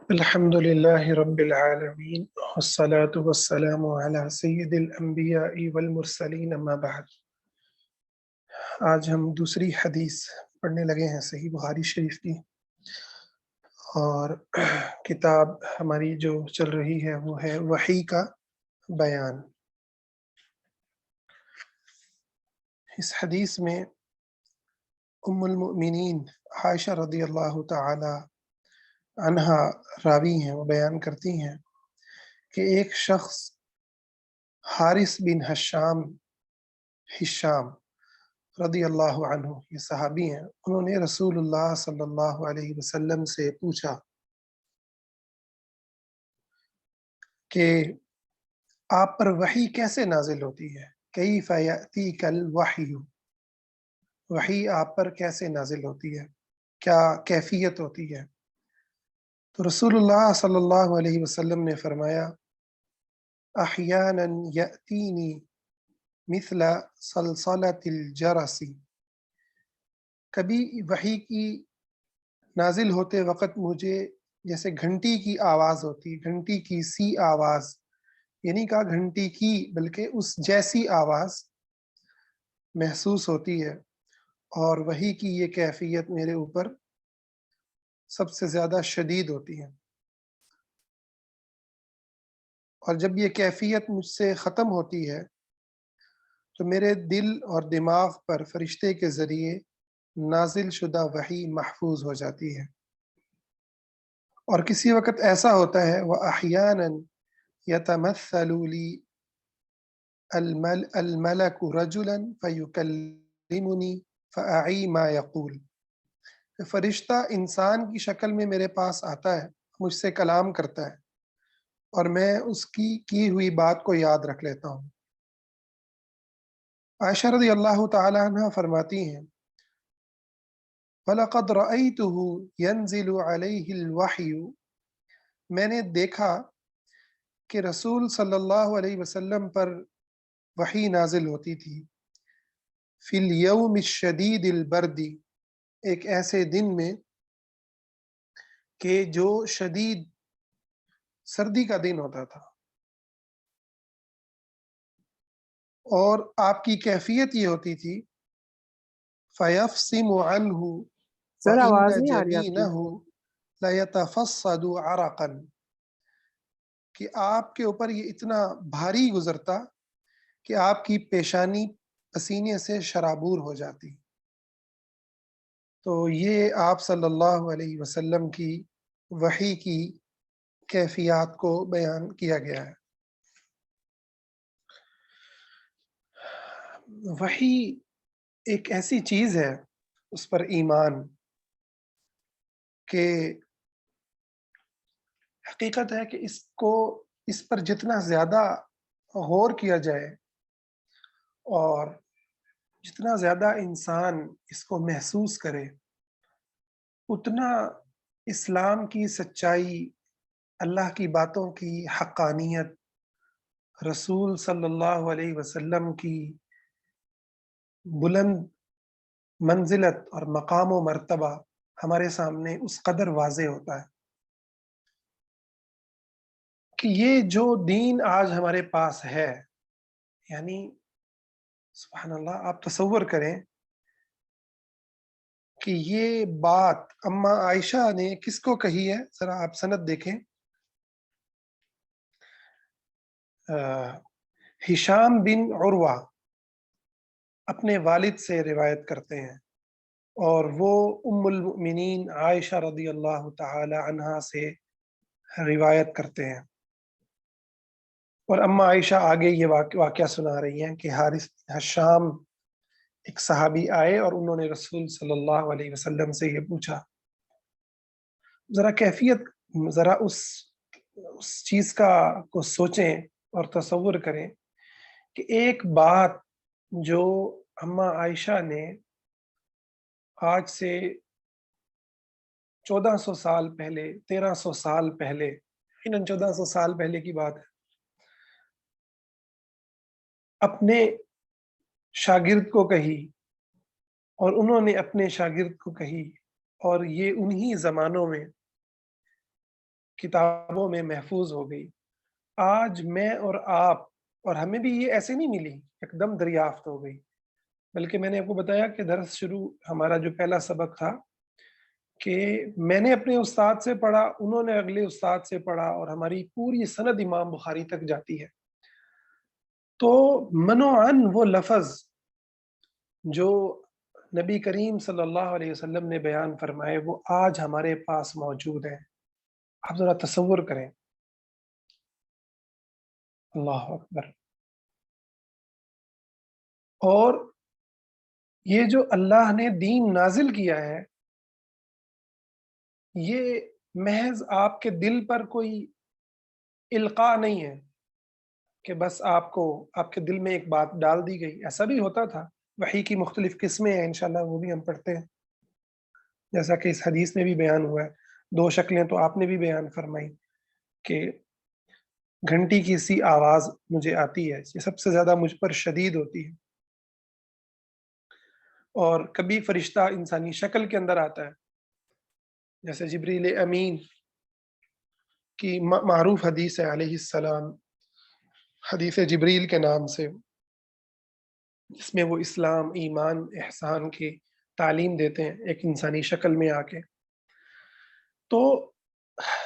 الحمد لله رب العالمين والصلاة والسلام على سید الانبیاء والمرسلین اما بعد۔ آج ہم دوسری حدیث پڑھنے لگے ہیں صحیح بخاری شریف کی، اور کتاب ہماری جو چل رہی ہے وہ ہے وحی کا بیان۔ اس حدیث میں ام المؤمنین عائشہ رضی اللہ تعالی عنہا راوی ہیں، وہ بیان کرتی ہیں کہ ایک شخص حارث بن ہشام رضی اللہ عنہ، یہ صحابی ہیں، انہوں نے رسول اللہ صلی اللہ علیہ وسلم سے پوچھا کہ آپ پر وحی کیسے نازل ہوتی ہے، کیف یأتیک الوحی، وحی آپ پر کیسے نازل ہوتی ہے، کیا کیفیت ہوتی ہے؟ تو رسول اللہ صلی اللہ علیہ وسلم نے فرمایا احیانا یأتینی مثل صلصلۃ الجرس، کبھی وحی کی نازل ہوتے وقت مجھے جیسے گھنٹی کی آواز ہوتی، گھنٹی کی سی آواز، یعنی کہا گھنٹی کی بلکہ اس جیسی آواز محسوس ہوتی ہے، اور وحی کی یہ کیفیت میرے اوپر سب سے زیادہ شدید ہوتی ہے، اور جب یہ کیفیت مجھ سے ختم ہوتی ہے تو میرے دل اور دماغ پر فرشتے کے ذریعے نازل شدہ وحی محفوظ ہو جاتی ہے، اور کسی وقت ایسا ہوتا ہے وَأَحْيَانًا يَتَمَثَّلُ لِي الْمَلَكُ رَجُلًا فَيُكَلِّمُنِي فَأَعِي مَا يَقُولُ، فرشتہ انسان کی شکل میں میرے پاس آتا ہے، مجھ سے کلام کرتا ہے، اور میں اس کی ہوئی بات کو یاد رکھ لیتا ہوں۔ عائشہ رضی اللہ تعالی عنہ فرماتی ہیں وَلَقَدْ رَأَيْتُهُ يَنزِلُ عَلَيْهِ الْوَحْيُ، میں نے دیکھا کہ رسول صلی اللہ علیہ وسلم پر وحی نازل ہوتی تھی، فی الیوم الشدید البرد، ایک ایسے دن میں کہ جو شدید سردی کا دن ہوتا تھا، اور آپ کی کیفیت یہ ہوتی تھی فَيَفْصِمُ عَنْهُ سر آواز وَإِنَّ نہیں آ رہی آپ کی۔ جَبِينَهُ لَيَتَفَصَّدُ عَرَقًا، کہ آپ کے اوپر یہ اتنا بھاری گزرتا کہ آپ کی پیشانی پسینے سے شرابور ہو جاتی۔ تو یہ آپ صلی اللہ علیہ وسلم کی وحی کی کیفیات کو بیان کیا گیا ہے۔ وحی ایک ایسی چیز ہے، اس پر ایمان، کہ حقیقت ہے کہ اس پر جتنا زیادہ غور کیا جائے اور جتنا زیادہ انسان اس کو محسوس کرے، اتنا اسلام کی سچائی، اللہ کی باتوں کی حقانیت، رسول صلی اللہ علیہ وسلم کی بلند منزلت اور مقام و مرتبہ ہمارے سامنے اس قدر واضح ہوتا ہے کہ یہ جو دین آج ہمارے پاس ہے، یعنی سبحان اللہ، آپ تصور کریں کہ یہ بات اما عائشہ نے کس کو کہی ہے، ذرا آپ سند دیکھیں۔ ہشام بن عروہ اپنے والد سے روایت کرتے ہیں، اور وہ ام المؤمنین عائشہ رضی اللہ تعالی عنہا سے روایت کرتے ہیں، اور اما عائشہ آگے یہ واقعہ سنا رہی ہیں کہ حارث ہشام ایک صحابی آئے اور انہوں نے رسول صلی اللہ علیہ وسلم سے یہ پوچھا۔ ذرا کیفیت، ذرا اس چیز کو سوچیں اور تصور کریں کہ ایک بات جو اما عائشہ نے آج سے 1400 سال پہلے، 1300 سال پہلے، 1400 سال پہلے کی بات ہے، اپنے شاگرد کو کہی، اور انہوں نے اپنے شاگرد کو کہی، اور یہ انہی زمانوں میں کتابوں میں محفوظ ہو گئی۔ آج میں اور آپ اور ہمیں بھی یہ ایسے نہیں ملی، ایک دم دریافت ہو گئی، بلکہ میں نے آپ کو بتایا کہ درس شروع ہمارا جو پہلا سبق تھا کہ میں نے اپنے استاد سے پڑھا، انہوں نے اگلے استاد سے پڑھا، اور ہماری پوری سند امام بخاری تک جاتی ہے۔ تو منوعاً وہ لفظ جو نبی کریم صلی اللہ علیہ وسلم نے بیان فرمائے وہ آج ہمارے پاس موجود ہیں۔ آپ ذرا تصور کریں، اللہ اکبر۔ اور یہ جو اللہ نے دین نازل کیا ہے، یہ محض آپ کے دل پر کوئی القاء نہیں ہے کہ بس آپ کے دل میں ایک بات ڈال دی گئی۔ ایسا بھی ہوتا تھا، وحی کی مختلف قسمیں ہیں، انشاءاللہ وہ بھی ہم پڑھتے ہیں، جیسا کہ اس حدیث میں بھی بیان ہوا ہے۔ دو شکلیں تو آپ نے بھی بیان فرمائی کہ گھنٹی کی سی آواز مجھے آتی ہے، یہ سب سے زیادہ مجھ پر شدید ہوتی ہے، اور کبھی فرشتہ انسانی شکل کے اندر آتا ہے، جیسے جبریل امین کی معروف حدیث ہے علیہ السلام، حدیث جبریل کے نام سے، جس میں وہ اسلام، ایمان، احسان کی تعلیم دیتے ہیں ایک انسانی شکل میں آ کے۔ تو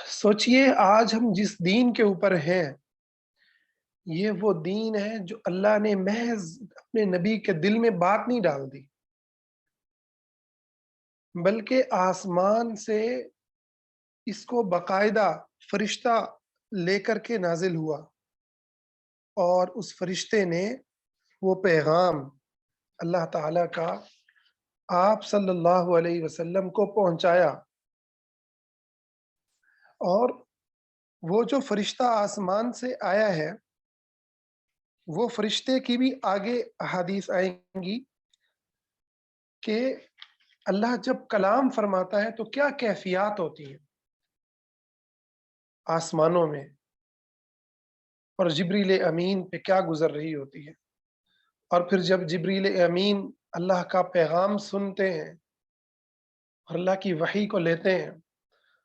سوچئے آج ہم جس دین کے اوپر ہیں، یہ وہ دین ہے جو اللہ نے محض اپنے نبی کے دل میں بات نہیں ڈال دی، بلکہ آسمان سے اس کو باقاعدہ فرشتہ لے کر کے نازل ہوا، اور اس فرشتے نے وہ پیغام اللہ تعالیٰ کا آپ صلی اللہ علیہ وسلم کو پہنچایا۔ اور وہ جو فرشتہ آسمان سے آیا ہے، وہ فرشتے کی بھی آگے احادیث آئیں گی کہ اللہ جب کلام فرماتا ہے تو کیا کیفیات ہوتی ہیں آسمانوں میں، اور جبریل امین پہ کیا گزر رہی ہوتی ہے۔ اور پھر جب جبریل امین اللہ کا پیغام سنتے ہیں اور اللہ کی وحی کو لیتے ہیں،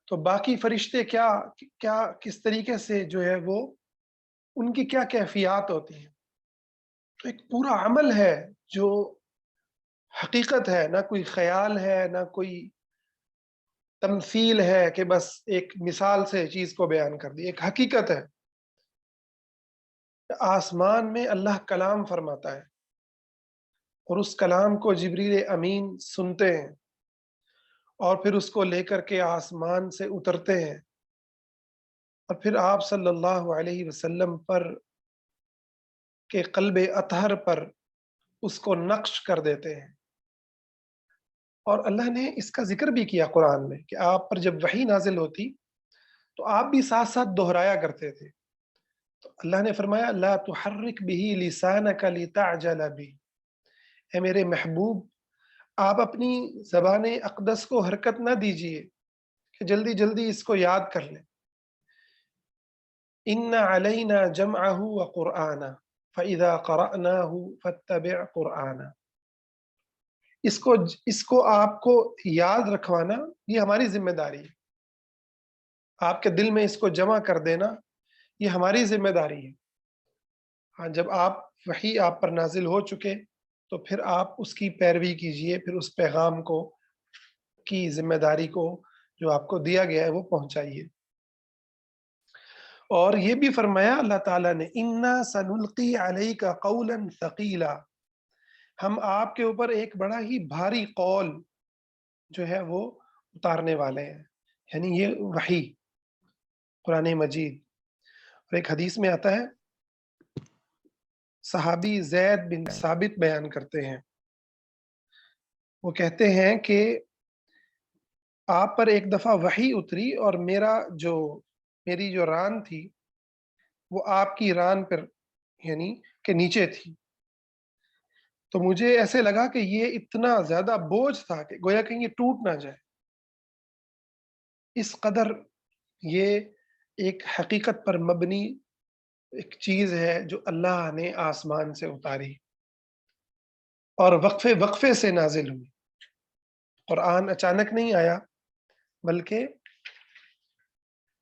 تو باقی فرشتے کیا کس طریقے سے جو ہے وہ ان کی کیا کیفیات ہوتی ہیں۔ تو ایک پورا عمل ہے جو حقیقت ہے، نہ کوئی خیال ہے، نہ کوئی تمثیل ہے کہ بس ایک مثال سے چیز کو بیان کر دی، ایک حقیقت ہے۔ آسمان میں اللہ کلام فرماتا ہے، اور اس کلام کو جبریل امین سنتے ہیں، اور پھر اس کو لے کر کے آسمان سے اترتے ہیں، اور پھر آپ صلی اللہ علیہ وسلم پر کے قلب اطہر پر اس کو نقش کر دیتے ہیں۔ اور اللہ نے اس کا ذکر بھی کیا قرآن میں کہ آپ پر جب وحی نازل ہوتی تو آپ بھی ساتھ ساتھ دہرایا کرتے تھے۔ تو اللہ نے فرمایا لا تحرک به لسانک لتعجل به، اے میرے محبوب آپ اپنی زبان اقدس کو حرکت نہ دیجیے کہ جلدی جلدی اس کو یاد کر لیں۔ ان علینا جمعہ وقرآنہ فاذا قرأناہ فاتبع قرآنہ، اس کو آپ کو یاد رکھوانا یہ ہماری ذمہ داری ہے، آپ کے دل میں اس کو جمع کر دینا یہ ہماری ذمہ داری ہے۔ ہاں، جب وحی آپ پر نازل ہو چکے تو پھر آپ اس کی پیروی کیجئے، پھر اس پیغام کو کی ذمہ داری کو جو آپ کو دیا گیا ہے وہ پہنچائیے۔ اور یہ بھی فرمایا اللہ تعالیٰ نے اِنَّا سَنُلْقِي عَلَيْكَ قَوْلًا ثَقِيلًا، ہم آپ کے اوپر ایک بڑا ہی بھاری قول جو ہے وہ اتارنے والے ہیں، یعنی یہ وحی قرآن مجید۔ اور ایک حدیث میں آتا ہے، صحابی زید بن ثابت بیان کرتے ہیں، وہ کہتے ہیں کہ آپ پر ایک دفعہ وحی اتری اور میری جو ران تھی وہ آپ کی ران پر یعنی کہ نیچے تھی، تو مجھے ایسے لگا کہ یہ اتنا زیادہ بوجھ تھا کہ گویا کہیں یہ ٹوٹ نہ جائے، اس قدر یہ ایک حقیقت پر مبنی ایک چیز ہے جو اللہ نے آسمان سے اتاری اور وقفے وقفے سے نازل ہوئی۔ قرآن اچانک نہیں آیا، بلکہ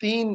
3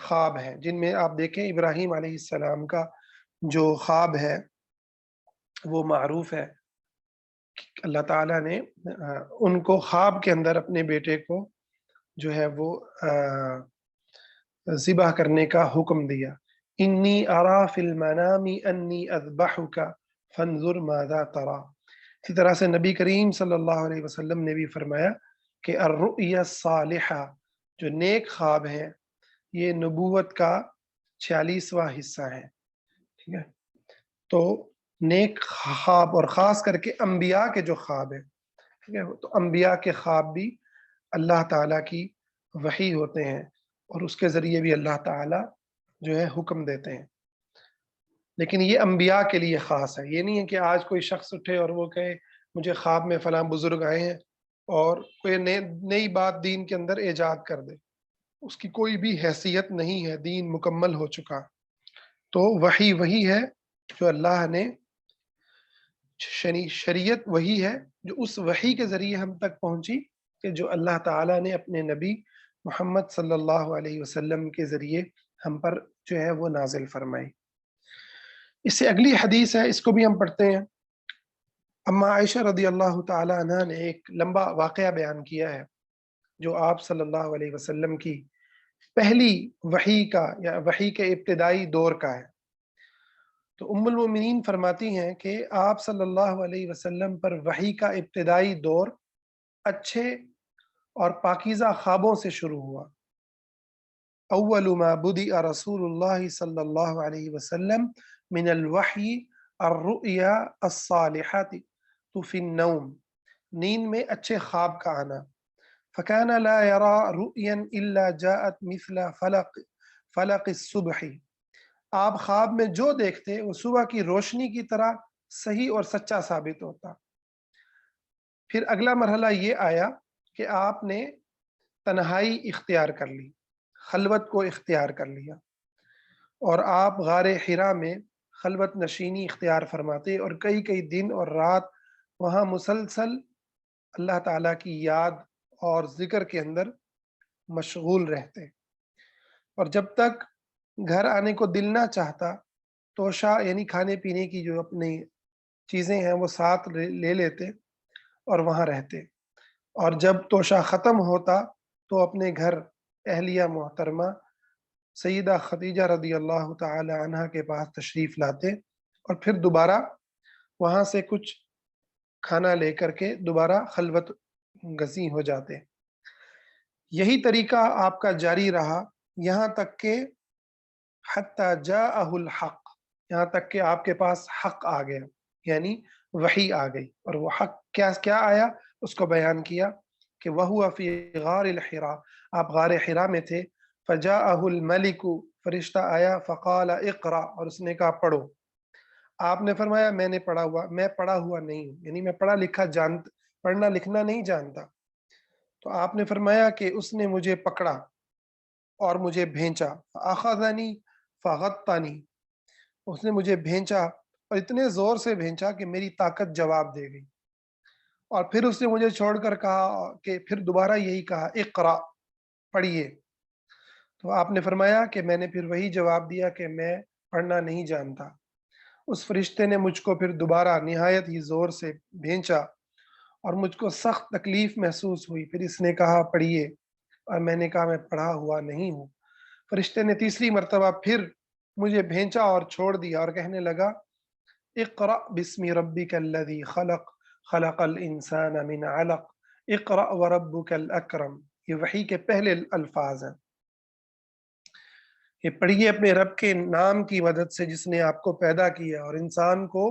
خواب ہیں، جن میں آپ دیکھیں ابراہیم علیہ السلام کا جو خواب ہے وہ معروف ہے۔ اللہ تعالیٰ نے ان کو خواب کے اندر اپنے بیٹے کو جو ہے وہ ذبح کرنے کا حکم دیا۔ انی ارا فی المنام انی اذبحک فانظر ماذا ترى۔ اسی طرح سے نبی کریم صلی اللہ علیہ وسلم نے بھی فرمایا کہ الرؤیا الصالحہ، جو نیک خواب ہیں، یہ نبوت کا 46واں حصہ ہے۔ ٹھیک ہے، تو نیک خواب، اور خاص کر کے انبیاء کے جو خواب ہیں، ٹھیک ہے، تو انبیاء کے خواب بھی اللہ تعالیٰ کی وحی ہوتے ہیں، اور اس کے ذریعے بھی اللہ تعالیٰ جو ہے حکم دیتے ہیں۔ لیکن یہ انبیاء کے لیے خاص ہے، یہ نہیں ہے کہ آج کوئی شخص اٹھے اور وہ کہے مجھے خواب میں فلاں بزرگ آئے ہیں اور کوئی نئی بات دین کے اندر ایجاد کر دے، اس کی کوئی بھی حیثیت نہیں ہے، دین مکمل ہو چکا۔ تو وحی وہی ہے جو اللہ نے، شریعت وہی ہے جو اس وحی کے ذریعے ہم تک پہنچی، کہ جو اللہ تعالیٰ نے اپنے نبی محمد صلی اللہ علیہ وسلم کے ذریعے ہم پر جو ہے وہ نازل فرمائی۔ اس سے اگلی حدیث ہے، اس کو بھی ہم پڑھتے ہیں۔ اما عائشہ رضی اللہ تعالی عنہ نے ایک لمبا واقعہ بیان کیا ہے جو آپ صلی اللہ علیہ وسلم کی پہلی وحی کا یا وحی کے ابتدائی دور کا ہے۔ تو ام المومنین فرماتی ہیں کہ آپ صلی اللہ علیہ وسلم پر وحی کا ابتدائی دور اچھے اور پاکیزہ خوابوں سے شروع ہوا۔ اول ما بدأ رسول اللہ صلی اللہ علیہ وسلم من الوحی الرؤیا الصالحات تو فی النوم، نیند میں اچھے خواب کا آنا۔ فکان لا یرا رؤیا الا جاءت مثل فلق الصبح، آپ خواب میں جو دیکھتے وہ صبح کی روشنی کی طرح صحیح اور سچا ثابت ہوتا۔ پھر اگلا مرحلہ یہ آیا کہ آپ نے تنہائی اختیار کر لی، خلوت کو اختیار کر لیا، اور آپ غار حرا میں خلوت نشینی اختیار فرماتے اور کئی کئی دن اور رات وہاں مسلسل اللہ تعالیٰ کی یاد اور ذکر کے اندر مشغول رہتے، اور جب تک گھر آنے کو دل نہ چاہتا توشہ یعنی کھانے پینے کی جو اپنی چیزیں ہیں وہ ساتھ لے لیتے اور وہاں رہتے، اور جب توشہ ختم ہوتا تو اپنے گھر اہلیہ محترمہ سیدہ خدیجہ رضی اللہ تعالی عنہ کے پاس تشریف لاتے، اور پھر دوبارہ وہاں سے کچھ کھانا لے کر کے دوبارہ خلوت گزیں ہو جاتے۔ یہی طریقہ آپ کا جاری رہا یہاں تک کہ حتی جاءہ الحق، یہاں تک کہ آپ کے پاس حق آ گیا، یعنی وحی آ گئی، اور وہ حق کیا آیا اس کو بیان کیا کہ وَهُوَ فِي غَارِ الْحِرَا، آپ غار حرا میں تھے۔ فَجَاءَهُ الْمَلِكُ، فرشتہ آیا، فَقَالَ اقرأ، اور اس نے کہا پڑھو۔ آپ نے فرمایا میں نے پڑھا ہوا، میں پڑھا ہوا نہیں ہوں، یعنی میں پڑھنا لکھنا نہیں جانتا۔ تو آپ نے فرمایا کہ اس نے مجھے پکڑا اور مجھے بھینچا، فَأَخَذَنِي فَغَطَّنِي، اس نے مجھے بھینچا اور اتنے زور سے بھینچا کہ میری طاقت جواب دے گئی، اور پھر اس نے مجھے چھوڑ کر کہا کہ پھر دوبارہ یہی کہا اقرأ، پڑھیے۔ تو آپ نے فرمایا کہ میں نے پھر وہی جواب دیا کہ میں پڑھنا نہیں جانتا۔ اس فرشتے نے مجھ کو پھر دوبارہ نہایت ہی زور سے بھینچا اور مجھ کو سخت تکلیف محسوس ہوئی، پھر اس نے کہا پڑھیے، اور میں نے کہا میں پڑھا ہوا نہیں ہوں۔ فرشتے نے تیسری مرتبہ پھر مجھے بھینچا اور چھوڑ دیا اور کہنے لگا اقرأ بسم ربک الذی خلق، خلق الانسان من علق، اقرأ وربک الاکرم، یہ وحی کے پہلے الفاظ ہیں کہ پڑھیے اپنے رب کے نام کی مدد سے جس نے آپ کو پیدا کیا اور انسان کو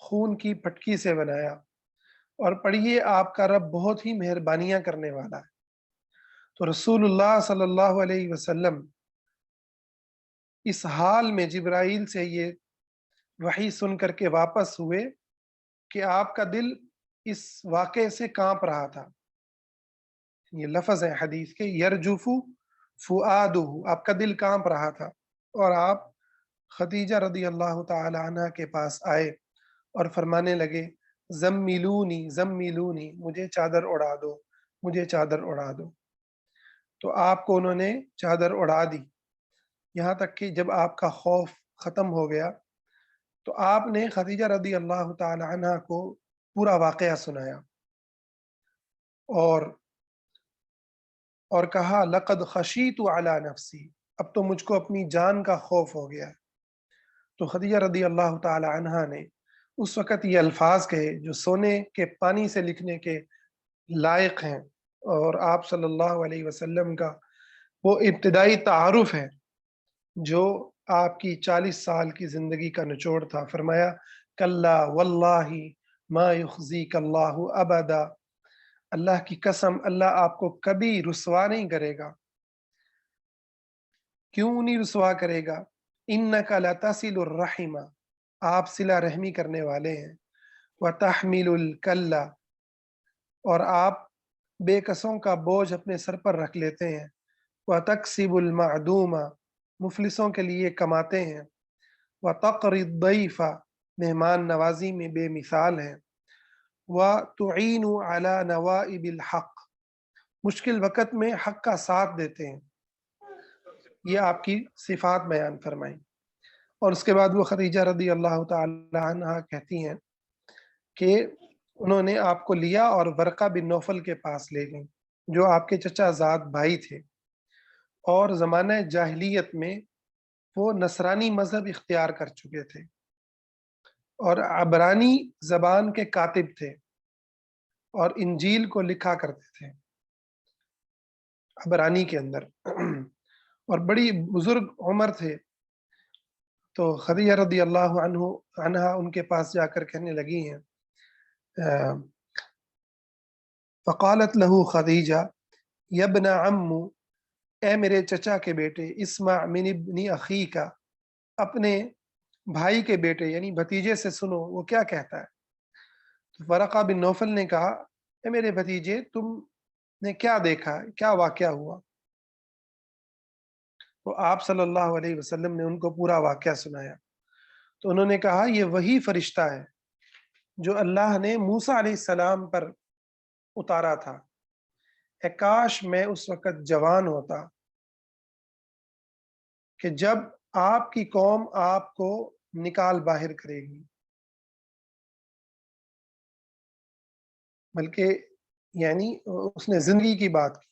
خون کی پھٹکی سے بنایا، اور پڑھیے آپ کا رب بہت ہی مہربانیاں کرنے والا ہے۔ تو رسول اللہ صلی اللہ علیہ وسلم اس حال میں جبرائیل سے یہ وحی سن کر کے واپس ہوئے کہ آپ کا دل اس واقعے سے کانپ رہا تھا۔ یہ لفظ ہے حدیث کے، یرجف فؤادہ، آپ کا دل کانپ رہا تھا، اور آپ خدیجہ رضی اللہ تعالی عنہ کے پاس آئے اور فرمانے لگے زمیلونی زمیلونی، مجھے چادر اڑا دو، مجھے چادر اڑا دو۔ تو آپ کو انہوں نے چادر اڑا دی، یہاں تک کہ جب آپ کا خوف ختم ہو گیا تو آپ نے خدیجہ رضی اللہ تعالی عنہ کو پورا واقعہ سنایا اور کہا لقد خشیت علی نفسی، اب تو مجھ کو اپنی جان کا خوف ہو گیا۔ تو خدیجہ رضی اللہ تعالی عنہا نے اس وقت یہ الفاظ کہے جو سونے کے پانی سے لکھنے کے لائق ہیں، اور آپ صلی اللہ علیہ وسلم کا وہ ابتدائی تعارف ہے جو آپ کی 40 سال کی زندگی کا نچوڑ تھا۔ فرمایا کلا واللہ ما یخزیک اللہ ابدا، اللہ کی قسم اللہ آپ کو کبھی رسوا نہیں کرے گا۔ کیوں نہیں رسوا کرے گا؟ انک لتصل الرحم، آپ صلہ رحمی کرنے والے ہیں، وتحمل الکل، اور آپ بے کسوں کا بوجھ اپنے سر پر رکھ لیتے ہیں، وتکسب المعدوم، مفلسوں کے لیے کماتے ہیں، وتقری الضیف، مہمان نوازی میں بے مثال ہیں، وتعین علی نوائب الحق، مشکل وقت میں حق کا ساتھ دیتے ہیں۔ یہ آپ کی صفات بیان فرمائیں، اور اس کے بعد وہ خدیجہ رضی اللہ تعالی عنہا کہتی ہیں کہ انہوں نے آپ کو لیا اور ورقہ بن نوفل کے پاس لے گئیں جو آپ کے چچا زاد بھائی تھے، اور زمانہ جاہلیت میں وہ نصرانی مذہب اختیار کر چکے تھے اور عبرانی زبان کے کاتب تھے اور انجیل کو لکھا کرتے تھے عبرانی کے اندر، اور بڑی بزرگ عمر تھے۔ تو خدیجہ رضی اللہ عنہا ان کے پاس جا کر کہنے لگی ہیں، فقالت له خدیجہ یا ابن عم، اے میرے چچا کے بیٹے، اسمع من ابن اخی کا، اپنے بھائی کے بیٹے یعنی بھتیجے سے سنو وہ کیا کہتا ہے۔ تو ورقہ بن نوفل نے کہا اے میرے بھتیجے، تم نے کیا دیکھا، کیا واقعہ ہوا؟ تو آپ صلی اللہ علیہ وسلم نے ان کو پورا واقعہ سنایا۔ تو انہوں نے کہا یہ وہی فرشتہ ہے جو اللہ نے موسیٰ علیہ السلام پر اتارا تھا، اے کاش میں اس وقت جوان ہوتا کہ جب آپ کی قوم آپ کو نکال باہر کرے گی۔ بلکہ یعنی اس نے زندگی کی بات کی،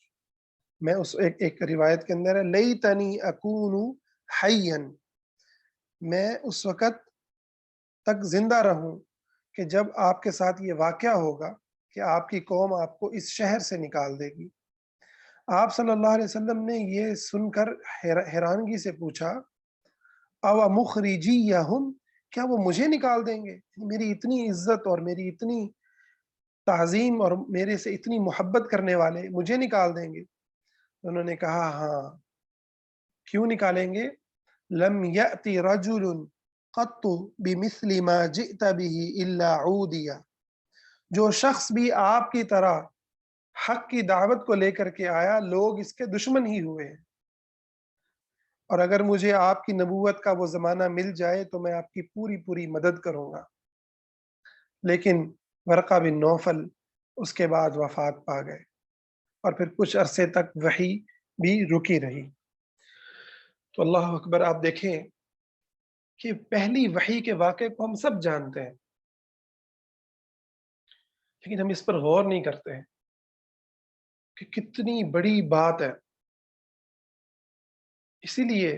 میں اس ایک روایت کے اندر ہے لیتنی اکون حیا، میں اس وقت تک زندہ رہوں کہ جب آپ کے ساتھ یہ واقعہ ہوگا کہ آپ کی قوم آپ کو اس شہر سے نکال دے گی۔ آپ صلی اللہ علیہ وسلم نے یہ سن کر حیرانگی سے پوچھا او مخرجیہم، کیا وہ مجھے نکال دیں گے؟ میری اتنی عزت اور میری اتنی تعظیم اور میرے سے اتنی محبت کرنے والے مجھے نکال دیں گے؟ انہوں نے کہا ہاں، کیوں نکالیں گے؟ لم یأتی رجل قط بمثل ما جئت به الا عودیا، جو شخص بھی آپ کی طرح حق کی دعوت کو لے کر کے آیا لوگ اس کے دشمن ہی ہوئے ہیں، اور اگر مجھے آپ کی نبوت کا وہ زمانہ مل جائے تو میں آپ کی پوری پوری مدد کروں گا۔ لیکن ورقہ بن نوفل اس کے بعد وفات پا گئے، اور پھر کچھ عرصے تک وحی بھی رکی رہی۔ تو اللہ اکبر، آپ دیکھیں کہ پہلی وحی کے واقعے کو ہم سب جانتے ہیں، لیکن ہم اس پر غور نہیں کرتے ہیں کہ کتنی بڑی بات ہے۔ اسی لیے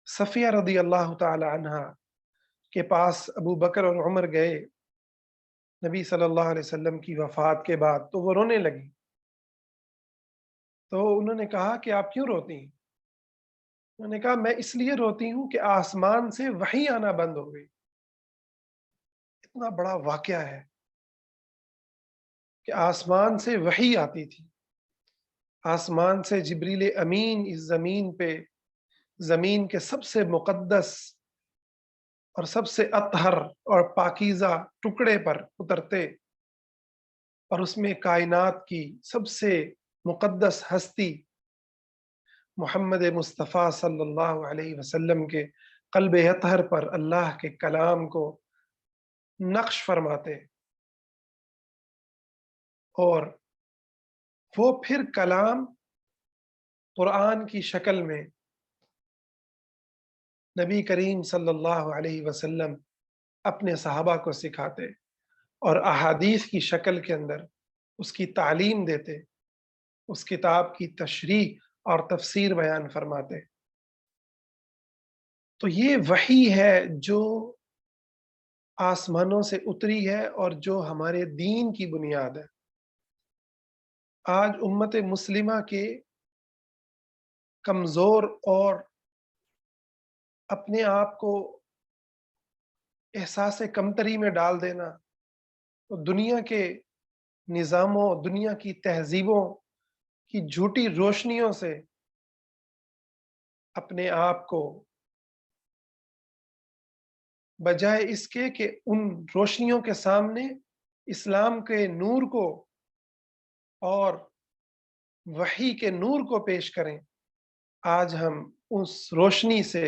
صفیہ رضی اللہ تعالی عنہا کے پاس ابو بکر اور عمر گئے نبی صلی اللہ علیہ وسلم کی وفات کے بعد، تو وہ رونے لگی۔ تو انہوں نے کہا کہ آپ کیوں روتی ہیں؟ انہوں نے کہا میں اس لیے روتی ہوں کہ آسمان سے وحی آنا بند ہو گئی۔ اتنا بڑا واقعہ ہے کہ آسمان سے وحی آتی تھی، آسمان سے جبریل امین اس زمین پہ، زمین کے سب سے مقدس اور سب سے اطہر اور پاکیزہ ٹکڑے پر اترتے، اور اس میں کائنات کی سب سے مقدس ہستی محمد مصطفیٰ صلی اللہ علیہ وسلم کے قلب اطہر پر اللہ کے کلام کو نقش فرماتے، اور وہ پھر کلام قرآن کی شکل میں نبی کریم صلی اللہ علیہ وسلم اپنے صحابہ کو سکھاتے اور احادیث کی شکل کے اندر اس کی تعلیم دیتے، اس کتاب کی تشریح اور تفسیر بیان فرماتے۔ تو یہ وحی ہے جو آسمانوں سے اتری ہے اور جو ہمارے دین کی بنیاد ہے۔ آج امت مسلمہ کے کمزور اور اپنے آپ کو احساس کمتری میں ڈال دینا، دنیا کے نظاموں، دنیا کی تہذیبوں کی جھوٹی روشنیوں سے اپنے آپ کو، بجائے اس کے کہ ان روشنیوں کے سامنے اسلام کے نور کو اور وحی کے نور کو پیش کریں، آج ہم اس روشنی سے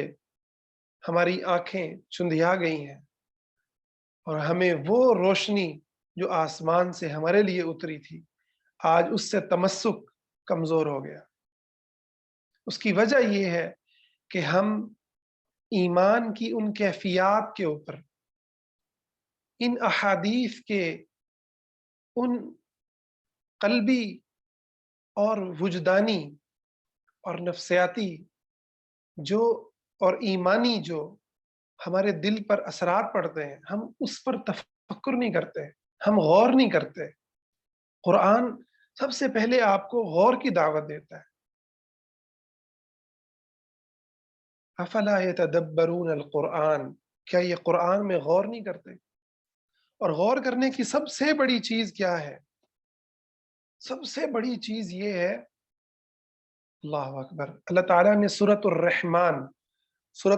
ہماری آنکھیں چندھیا گئی ہیں اور ہمیں وہ روشنی جو آسمان سے ہمارے لیے اتری تھی، آج اس سے تمسک کمزور ہو گیا۔ اس کی وجہ یہ ہے کہ ہم ایمان کی ان کیفیات کے اوپر، ان احادیث کے ان قلبی اور وجدانی اور نفسیاتی جو اور ایمانی جو ہمارے دل پر اثرات پڑتے ہیں، ہم اس پر تفکر نہیں کرتے، ہم غور نہیں کرتے۔ قرآن سب سے پہلے آپ کو غور کی دعوت دیتا ہے۔ افلا یتدبرون القرآن، کیا یہ قرآن میں غور نہیں کرتے؟ اور غور کرنے کی سب سے بڑی چیز کیا ہے؟ سب سے بڑی چیز یہ ہے، اللہ اکبر، اللہ تعالیٰ نے سورۃ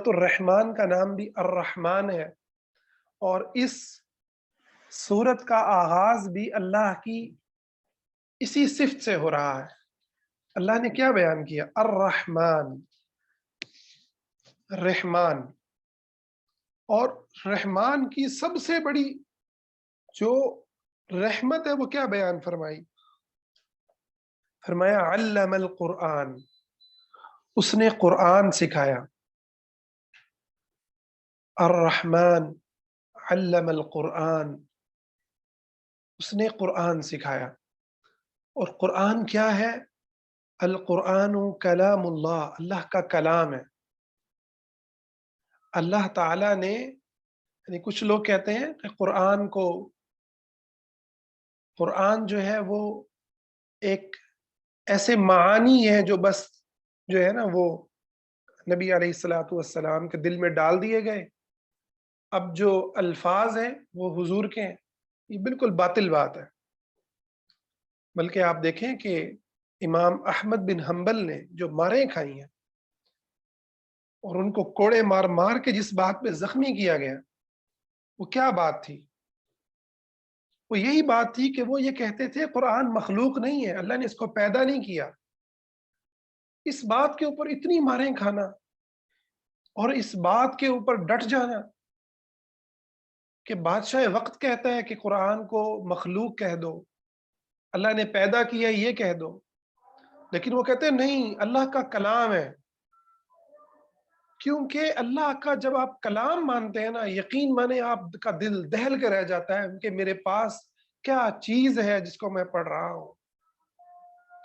الرحمن کا نام بھی الرحمن ہے، اور اس سورت کا آغاز بھی اللہ کی اسی صفت سے ہو رہا ہے۔ اللہ نے کیا بیان کیا؟ الرحمن، رحمان، اور رحمان کی سب سے بڑی جو رحمت ہے وہ کیا بیان فرمائی؟ فرمایا علم القرآن، اس نے قرآن سکھایا۔ الرحمن علم القرآن، اس نے قرآن سکھایا۔ اور قرآن کیا ہے؟ القرآن کلام اللہ، اللہ کا کلام ہے۔ اللہ تعالیٰ نے، یعنی کچھ لوگ کہتے ہیں کہ قرآن جو ہے وہ ایک ایسے معانی ہے جو بس جو ہے نا وہ نبی علیہ الصلوۃ والسلام کے دل میں ڈال دیے گئے، اب جو الفاظ ہیں وہ حضور کے ہیں۔ یہ بالکل باطل بات ہے۔ بلکہ آپ دیکھیں کہ امام احمد بن حنبل نے جو ماریں کھائی ہیں اور ان کو کوڑے مار مار کے جس بات پہ زخمی کیا گیا، وہ کیا بات تھی؟ وہ یہی بات تھی کہ وہ یہ کہتے تھے قرآن مخلوق نہیں ہے، اللہ نے اس کو پیدا نہیں کیا۔ اس بات کے اوپر اتنی ماریں کھانا اور اس بات کے اوپر ڈٹ جانا کہ بادشاہ وقت کہتا ہے کہ قرآن کو مخلوق کہہ دو، اللہ نے پیدا کیا یہ کہہ دو، لیکن وہ کہتے ہیں نہیں، اللہ کا کلام ہے۔ کیونکہ اللہ کا جب آپ کلام مانتے ہیں نا، یقین مانے آپ کا دل دہل کے رہ جاتا ہے کہ میرے پاس کیا چیز ہے جس کو میں پڑھ رہا ہوں،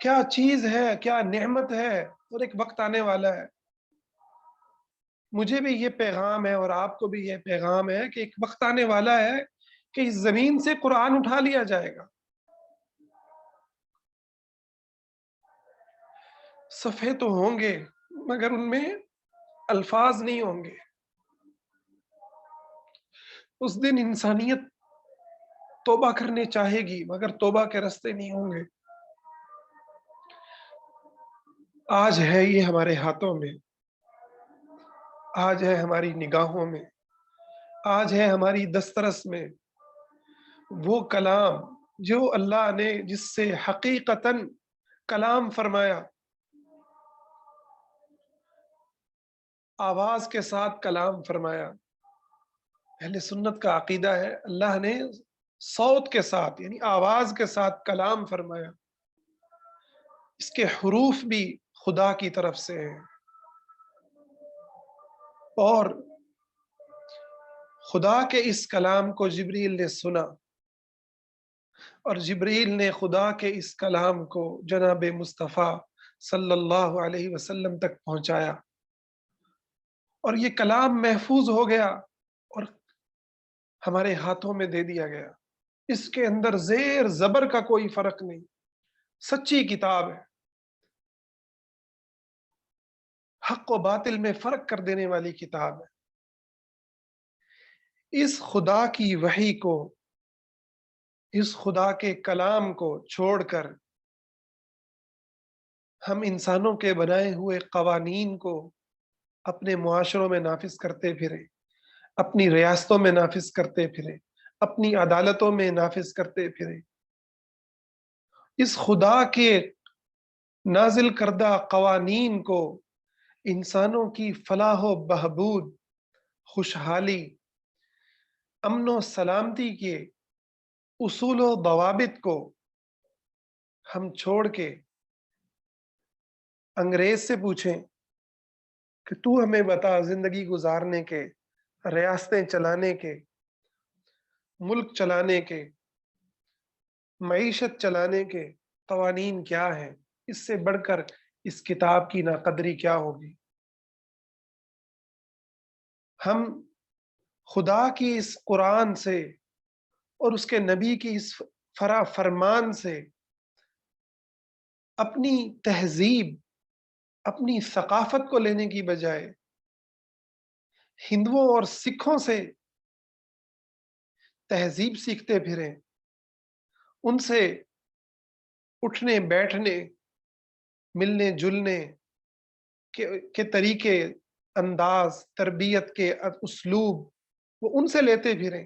کیا چیز ہے، کیا نعمت ہے، اور ایک وقت آنے والا ہے۔ مجھے بھی یہ پیغام ہے اور آپ کو بھی یہ پیغام ہے کہ ایک وقت آنے والا ہے کہ اس زمین سے قرآن اٹھا لیا جائے گا۔ صفحے تو ہوں گے مگر ان میں الفاظ نہیں ہوں گے۔ اس دن انسانیت توبہ کرنے چاہے گی مگر توبہ کے راستے نہیں ہوں گے۔ آج ہے یہ ہمارے ہاتھوں میں، آج ہے ہماری نگاہوں میں، آج ہے ہماری دسترس میں وہ کلام جو اللہ نے جس سے حقیقتاً کلام فرمایا، آواز کے ساتھ کلام فرمایا۔ اہل سنت کا عقیدہ ہے اللہ نے صوت کے ساتھ یعنی آواز کے ساتھ کلام فرمایا، اس کے حروف بھی خدا کی طرف سے ہیں۔ اور خدا کے اس کلام کو جبریل نے سنا، اور جبریل نے خدا کے اس کلام کو جناب مصطفیٰ صلی اللہ علیہ وسلم تک پہنچایا، اور یہ کلام محفوظ ہو گیا اور ہمارے ہاتھوں میں دے دیا گیا۔ اس کے اندر زیر زبر کا کوئی فرق نہیں، سچی کتاب ہے، حق و باطل میں فرق کر دینے والی کتاب ہے۔ اس خدا کی وحی کو، اس خدا کے کلام کو چھوڑ کر ہم انسانوں کے بنائے ہوئے قوانین کو اپنے معاشروں میں نافذ کرتے پھریں، اپنی ریاستوں میں نافذ کرتے پھریں، اپنی عدالتوں میں نافذ کرتے پھریں۔ اس خدا کے نازل کردہ قوانین کو انسانوں کی فلاح و بہبود، خوشحالی، امن و سلامتی کے اصول و ضوابط کو ہم چھوڑ کے انگریز سے پوچھیں کہ تو ہمیں بتا زندگی گزارنے کے، ریاستیں چلانے کے، ملک چلانے کے، معیشت چلانے کے قوانین کیا ہیں، اس سے بڑھ کر اس کتاب کی ناقدری کیا ہوگی۔ ہم خدا کی اس قرآن سے اور اس کے نبی کی اس فرمان سے اپنی تہذیب، اپنی ثقافت کو لینے کی بجائے ہندوؤں اور سکھوں سے تہذیب سیکھتے پھریں، ان سے اٹھنے بیٹھنے، ملنے جلنے کے طریقے، انداز، تربیت کے اسلوب وہ ان سے لیتے پھریں۔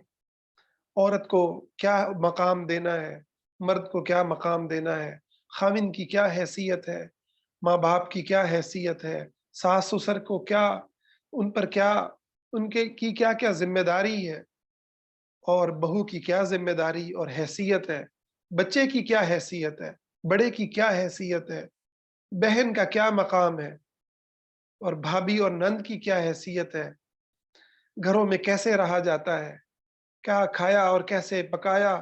عورت کو کیا مقام دینا ہے، مرد کو کیا مقام دینا ہے، خاوند کی کیا حیثیت ہے، ماں باپ کی کیا حیثیت ہے، ساس سسر کو کیا، ان پر کیا، ان کے کی کیا کیا ذمہ داری ہے، اور بہو کی کیا ذمہ داری اور حیثیت ہے، بچے کی کیا حیثیت ہے، بڑے کی کیا حیثیت ہے، بہن کا کیا مقام ہے، اور بھابھی اور نند کی کیا حیثیت ہے، گھروں میں کیسے رہا جاتا ہے، کیا کھایا اور کیسے پکایا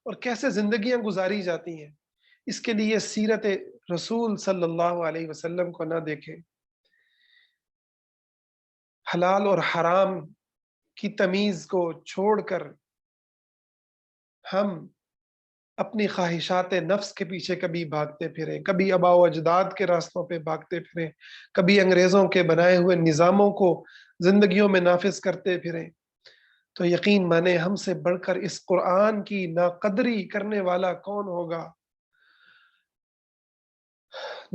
اور کیسے زندگیاں گزاری جاتی ہیں۔ اس کے لیے سیرت رسول صلی اللہ علیہ وسلم کو نہ دیکھیں، حلال اور حرام کی تمیز کو چھوڑ کر ہم اپنی خواہشات نفس کے پیچھے کبھی بھاگتے پھریں، کبھی آباء و اجداد کے راستوں پہ بھاگتے پھریں، کبھی انگریزوں کے بنائے ہوئے نظاموں کو زندگیوں میں نافذ کرتے پھریں، تو یقین مانے ہم سے بڑھ کر اس قرآن کی ناقدری کرنے والا کون ہوگا۔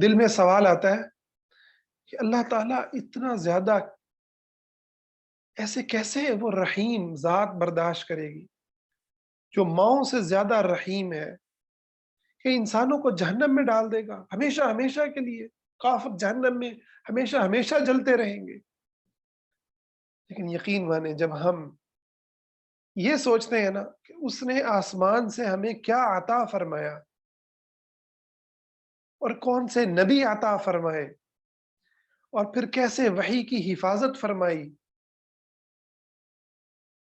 دل میں سوال آتا ہے کہ اللہ تعالیٰ اتنا زیادہ ایسے کیسے وہ رحیم ذات برداشت کرے گی، جو ماؤں سے زیادہ رحیم ہے، کہ انسانوں کو جہنم میں ڈال دے گا ہمیشہ ہمیشہ کے لیے، کافر جہنم میں ہمیشہ ہمیشہ جلتے رہیں گے۔ لیکن یقین مانے جب ہم یہ سوچتے ہیں نا کہ اس نے آسمان سے ہمیں کیا عطا فرمایا، اور کون سے نبی عطا فرمائے، اور پھر کیسے وحی کی حفاظت فرمائی،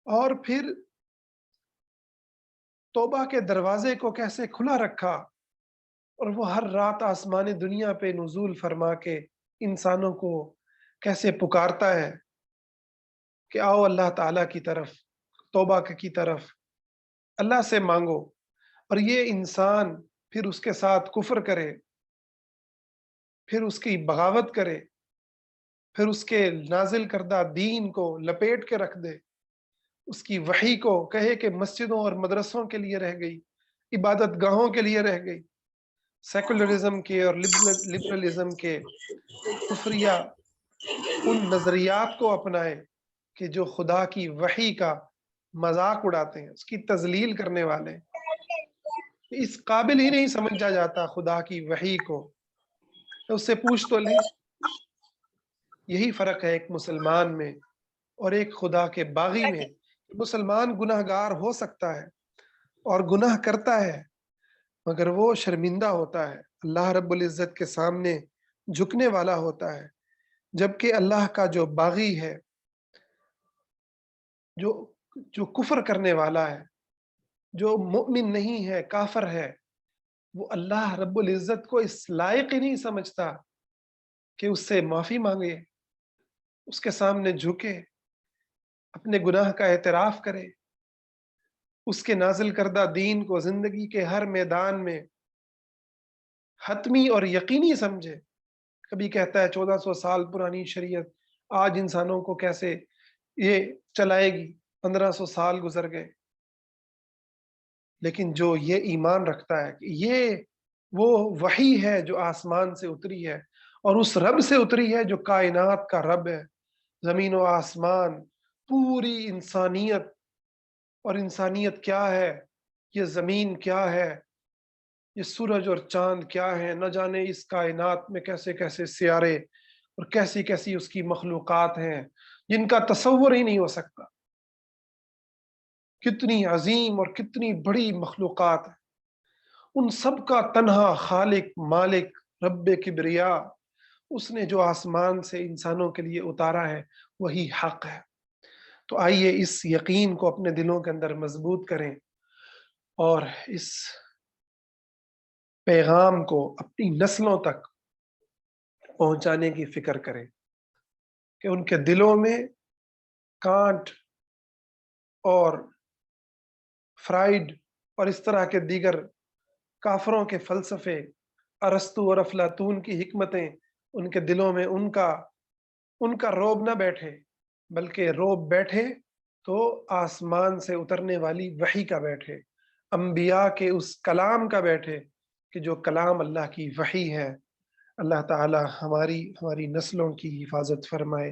اور پھر توبہ کے دروازے کو کیسے کھلا رکھا، اور وہ ہر رات آسمان دنیا پہ نزول فرما کے انسانوں کو کیسے پکارتا ہے کہ آؤ اللہ تعالیٰ کی طرف، توبہ کی طرف، اللہ سے مانگو، اور یہ انسان پھر اس کے ساتھ کفر کرے، پھر اس کی بغاوت کرے، پھر اس کے نازل کردہ دین کو لپیٹ کے رکھ دے، اس کی وحی کو کہے کہ مسجدوں اور مدرسوں کے لیے رہ گئی، عبادت گاہوں کے لیے رہ گئی، سیکولرزم کے اور لبرلزم کے کفریہ ان نظریات کو اپنائے کہ جو خدا کی وحی کا مذاق اڑاتے ہیں، اس کی تذلیل کرنے والے ہیں۔ اس قابل ہی نہیں سمجھا جاتا خدا کی وحی کو، تو اس سے پوچھ تو لیں۔ یہی فرق ہے ایک مسلمان میں اور ایک خدا کے باغی میں۔ مسلمان گناہ گار ہو سکتا ہے اور گناہ کرتا ہے، مگر وہ شرمندہ ہوتا ہے، اللہ رب العزت کے سامنے جھکنے والا ہوتا ہے، جبکہ اللہ کا جو باغی ہے جو جو کفر کرنے والا ہے، جو مؤمن نہیں ہے، کافر ہے، وہ اللہ رب العزت کو اس لائق ہی نہیں سمجھتا کہ اس سے معافی مانگے، اس کے سامنے جھکے، اپنے گناہ کا اعتراف کرے، اس کے نازل کردہ دین کو زندگی کے ہر میدان میں حتمی اور یقینی سمجھے۔ کبھی کہتا ہے 1400 سال پرانی شریعت آج انسانوں کو کیسے یہ چلائے گی، 1500 سال گزر گئے۔ لیکن جو یہ ایمان رکھتا ہے کہ یہ وہ وحی ہے جو آسمان سے اتری ہے، اور اس رب سے اتری ہے جو کائنات کا رب ہے، زمین و آسمان، پوری انسانیت، اور انسانیت کیا ہے، یہ زمین کیا ہے، یہ سورج اور چاند کیا ہے، نہ جانے اس کائنات میں کیسے کیسے سیارے اور کیسی کیسی اس کی مخلوقات ہیں جن کا تصور ہی نہیں ہو سکتا، کتنی عظیم اور کتنی بڑی مخلوقات ہیں۔ ان سب کا تنہا خالق مالک رب کبریا، اس نے جو آسمان سے انسانوں کے لیے اتارا ہے وہی حق ہے۔ تو آئیے اس یقین کو اپنے دلوں کے اندر مضبوط کریں، اور اس پیغام کو اپنی نسلوں تک پہنچانے کی فکر کریں کہ ان کے دلوں میں کانٹ اور فرائڈ اور اس طرح کے دیگر کافروں کے فلسفے، ارسطو اور افلاطون کی حکمتیں، ان کے دلوں میں ان کا روب نہ بیٹھے، بلکہ روب بیٹھے تو آسمان سے اترنے والی وحی کا بیٹھے، انبیاء کے اس کلام کا بیٹھے کہ جو کلام اللہ کی وحی ہے۔ اللہ تعالی ہماری نسلوں کی حفاظت فرمائے،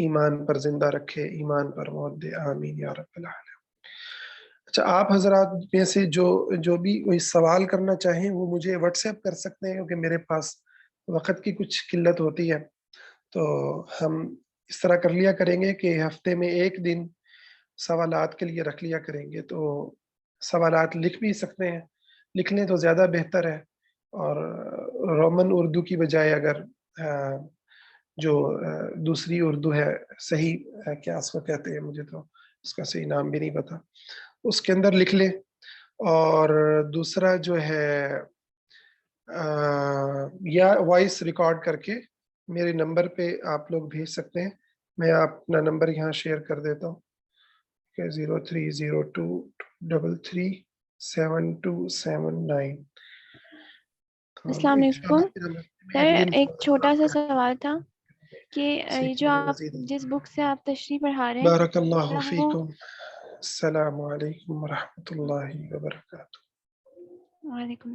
ایمان پر زندہ رکھے، ایمان پر موت دے، آمین یا رب العالمین۔ اچھا، آپ حضرات میں سے جو بھی کوئی سوال کرنا چاہیں وہ مجھے واٹس ایپ کر سکتے ہیں، کیونکہ میرے پاس وقت کی کچھ قلت ہوتی ہے۔ تو ہم اس طرح کر لیا کریں گے کہ ہفتے میں ایک دن سوالات کے لیے رکھ لیا کریں گے، تو سوالات لکھ بھی سکتے ہیں، لکھ لیں تو زیادہ بہتر ہے، اور رومن اردو کی بجائے اگر جو دوسری اردو ہے، صحیح کیا اس کو کہتے ہیں، مجھے تو اس کا صحیح نام بھی نہیں پتا، اس کے اندر لکھ لیں۔ اور دوسرا جو ہے یا وائس ریکارڈ کر کے میرے نمبر پہ آپ لوگ بھیج سکتے ہیں، میں اپنا نمبر یہاں شیئر کر دیتا ہوں کہ 0302337279۔ تو السلام علیکم میں سر، اگلی ایک چھوٹا سا ملاقات سوال تھا کہ یہ جو سیکھنے میں آپ مزید۔ جس بک سے آپ تشریح پڑھا رہے ہیں بارک اللہ کیا وہ فیکم، السلام علیکم ورحمۃ اللہ وبرکاتہ۔ وعلیکم